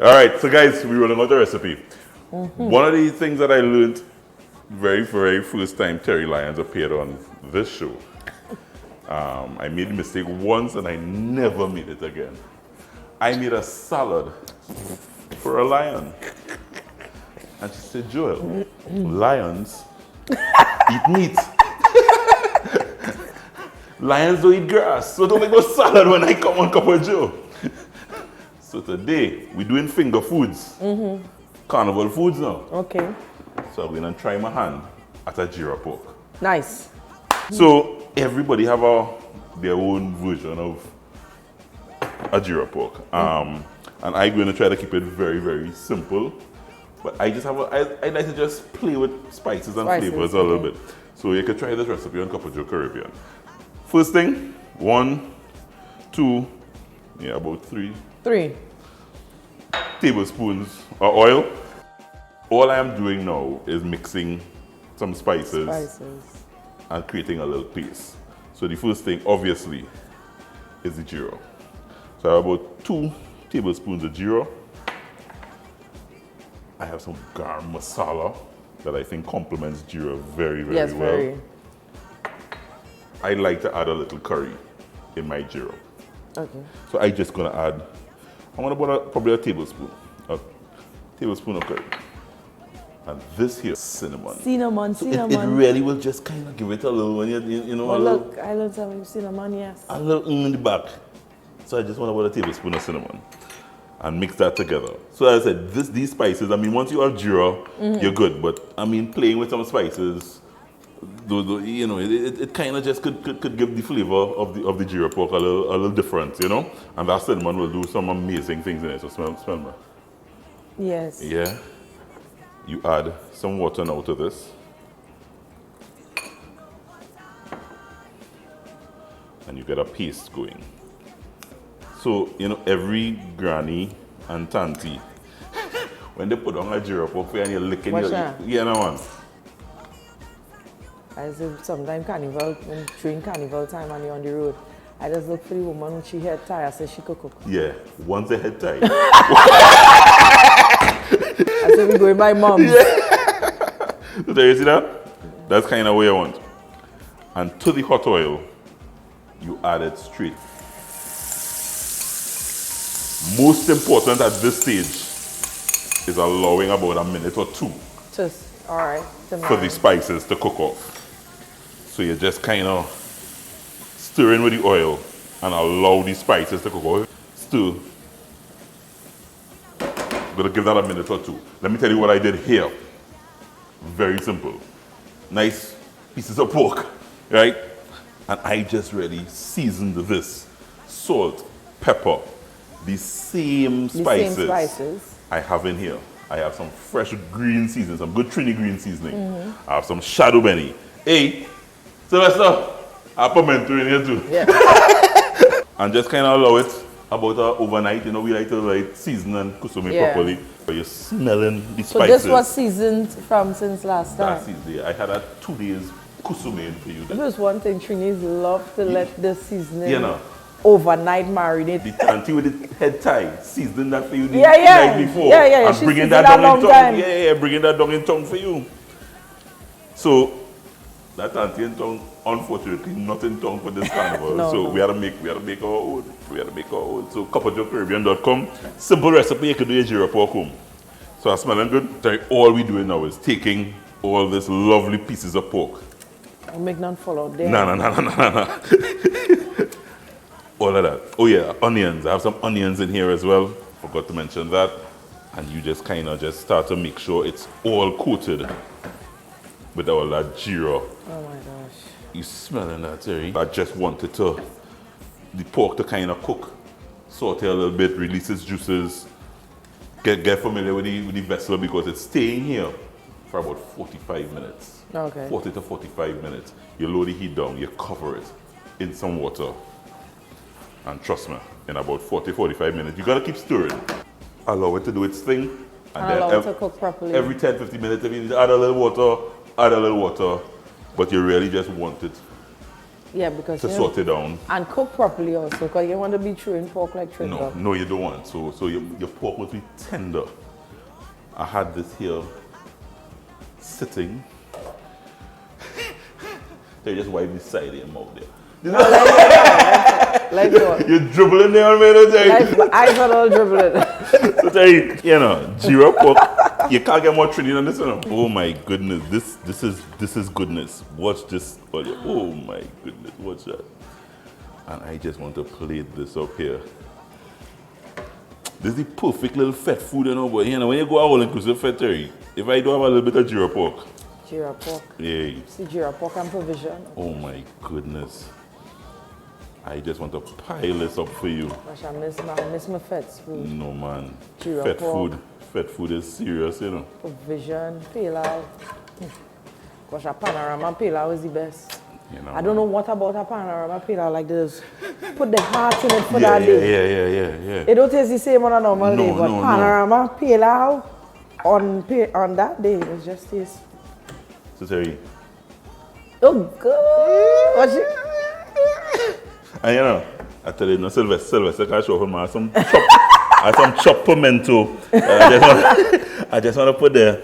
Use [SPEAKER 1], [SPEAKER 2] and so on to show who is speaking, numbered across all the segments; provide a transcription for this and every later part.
[SPEAKER 1] All right, so guys, we're running out the recipe. One of the things that I learned very first time Terri Lyons appeared on this show, I made a mistake once and I never made it again. I made a salad for a lion. And she said, Joel, lions eat meat. Lions don't eat grass, so don't make no salad when I come on Cup of Joe. So today, we're doing finger foods. Carnival foods now.
[SPEAKER 2] Okay.
[SPEAKER 1] So I'm going to try my hand at a GEERA pork.
[SPEAKER 2] Nice.
[SPEAKER 1] So everybody have their own version of a GEERA pork. And I'm going to try to keep it very simple. But I just have I like to just play with spices and flavors a little bit. So you can try this recipe on Cup of Joe Caribbean. First thing, 1, 2, yeah, about 3 tablespoons of oil. All I am doing now is mixing some spices and creating a little paste. So the first thing, obviously, is the GEERA. So I have about 2 tablespoons of GEERA. I have some garam masala that I think complements GEERA very well. Very. I like to add a little curry in my GEERA. Okay. So I'm just gonna add, I'm gonna put probably a tablespoon of curry. And this here, cinnamon.
[SPEAKER 2] Cinnamon.
[SPEAKER 1] It really will just kind of give it a little, when you know.
[SPEAKER 2] Well, look, I love some cinnamon, yes.
[SPEAKER 1] A little in the back. So I just want to put a tablespoon of cinnamon and mix that together. So as I said, these spices, I mean, once you have GEERA, you're good. But I mean, playing with some spices, you know, it kind of just could give the flavor of the GEERA pork a little different, you know. And that cinnamon will do some amazing things in it. So smell me.
[SPEAKER 2] Yes.
[SPEAKER 1] Yeah. You add some water now to this. And you get a paste going. So, you know, every granny and tanty, when they put on a GEERA pork and you're licking your... Yeah, no one.
[SPEAKER 2] I say sometimes during carnival time and you're on the road, I just look for the woman when she head tie, I say she could cook.
[SPEAKER 1] Yeah, once the head tie.
[SPEAKER 2] I say we go with my mom.
[SPEAKER 1] Yeah. So there you see that? That's kind of what I want. And to the hot oil, you add it straight. Most important at this stage is allowing about a minute or 2.
[SPEAKER 2] Just, all right.
[SPEAKER 1] For the spices to cook off. So you're just kind of stirring with the oil and allow the spices to cook off. Stir. I'm going to give that a minute or 2. Let me tell you what I did here. Very simple. Nice pieces of pork, right? And I just really seasoned this. Salt, pepper, the same spices I have in here. I have some fresh green seasoning, some good Trini green seasoning. I have some shadow benny. Hey, Sylvester, I put pimento in here too. Yeah. And just kind of allow it about overnight. You know, we like to season and kusume properly. But you're smelling the spices.
[SPEAKER 2] So this was seasoned from since last time?
[SPEAKER 1] Last season, yeah. I had a 2 days kusume for you.
[SPEAKER 2] There's one thing, Trinis love to let the seasoning overnight marinate.
[SPEAKER 1] The auntie with the head tie, seasoning that for you the night before. And bringing that down in tongue. Yeah, bringing that down in tongue for you. So, that auntie in tongue, unfortunately, not in tongue for this carnival. So we had to make our own. So cupofjoecaribbean.com. Simple recipe, you can do your GEERA pork home. So it's smelling good. Sorry, all we're doing now is taking all these lovely pieces of pork.
[SPEAKER 2] I'll make none fall out there.
[SPEAKER 1] No. All of that. Oh yeah, onions. I have some onions in here as well. Forgot to mention that. And you just kind of just start to make sure it's all coated with all that GEERA.
[SPEAKER 2] Oh my gosh.
[SPEAKER 1] You smelling that, Terri? I just wanted the pork to kind of cook, saute a little bit, release its juices, get familiar with the vessel because it's staying here for about 45 minutes.
[SPEAKER 2] Okay.
[SPEAKER 1] 40 to 45 minutes. You lower the heat down, you cover it in some water. And trust me, in about 40-45 minutes, you gotta keep stirring. Allow it to do its thing. And then
[SPEAKER 2] allow it to cook properly.
[SPEAKER 1] Every 10-15 minutes, if you need to add a little water, but you really just want it
[SPEAKER 2] Yeah, because
[SPEAKER 1] to
[SPEAKER 2] you
[SPEAKER 1] sort it down.
[SPEAKER 2] and cook properly also, because you want to be chewing pork like chewing
[SPEAKER 1] No,
[SPEAKER 2] gum.
[SPEAKER 1] no, you don't want. So your pork must be tender. I had this here sitting. They just wipe the side of your mouth there.
[SPEAKER 2] Like what?
[SPEAKER 1] You're dribbling there, man.
[SPEAKER 2] Like my eyes are all dribbling.
[SPEAKER 1] So Terri, you know, GEERA pork, you can't get more Trinity than this one. Oh my goodness, this is goodness. Watch this. Oh my goodness, watch that. And I just want to plate this up here. This is the perfect little fat food, you know, but you know, when you go all inclusive fat, Terri, if I do have a little bit of GEERA pork.
[SPEAKER 2] GEERA pork.
[SPEAKER 1] Yeah.
[SPEAKER 2] See GEERA pork and provision.
[SPEAKER 1] Oh my goodness. I just want to pile this up for you.
[SPEAKER 2] Gosh, I miss my fat food.
[SPEAKER 1] No man.
[SPEAKER 2] GEERA
[SPEAKER 1] Fat
[SPEAKER 2] pork.
[SPEAKER 1] food. Fat food is serious, you know.
[SPEAKER 2] Provision, pilau. Gosh, a panorama pilau is the best.
[SPEAKER 1] You know,
[SPEAKER 2] I don't know what about a panorama pilau like this. Put the heart in it for that day.
[SPEAKER 1] Yeah.
[SPEAKER 2] It don't taste the same on a normal day, but
[SPEAKER 1] no.
[SPEAKER 2] panorama pilau on that day it just tastes.
[SPEAKER 1] So Terri.
[SPEAKER 2] Oh good. Watch it.
[SPEAKER 1] And you know, I tell you, no, Sylvester can show him some chopped pimento. I just want to put there.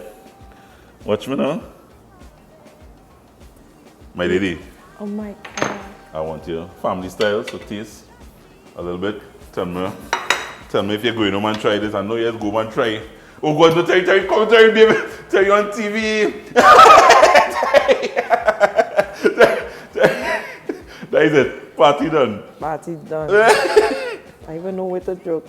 [SPEAKER 1] Watch me now. My lady.
[SPEAKER 2] Oh my God.
[SPEAKER 1] I want you family style, so taste a little bit. Tell me if you're going home and try this. I know you just go and try. Oh God, no, Terri, come Terri, baby. Terri on TV. That is it. Party done.
[SPEAKER 2] Party done. I even know where to joke.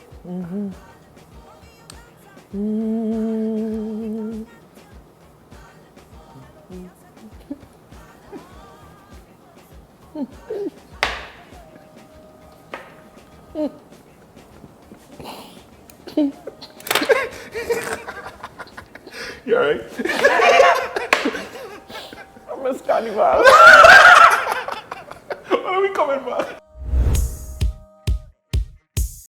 [SPEAKER 1] You alright?
[SPEAKER 2] I miss carnival.
[SPEAKER 1] When are we coming back?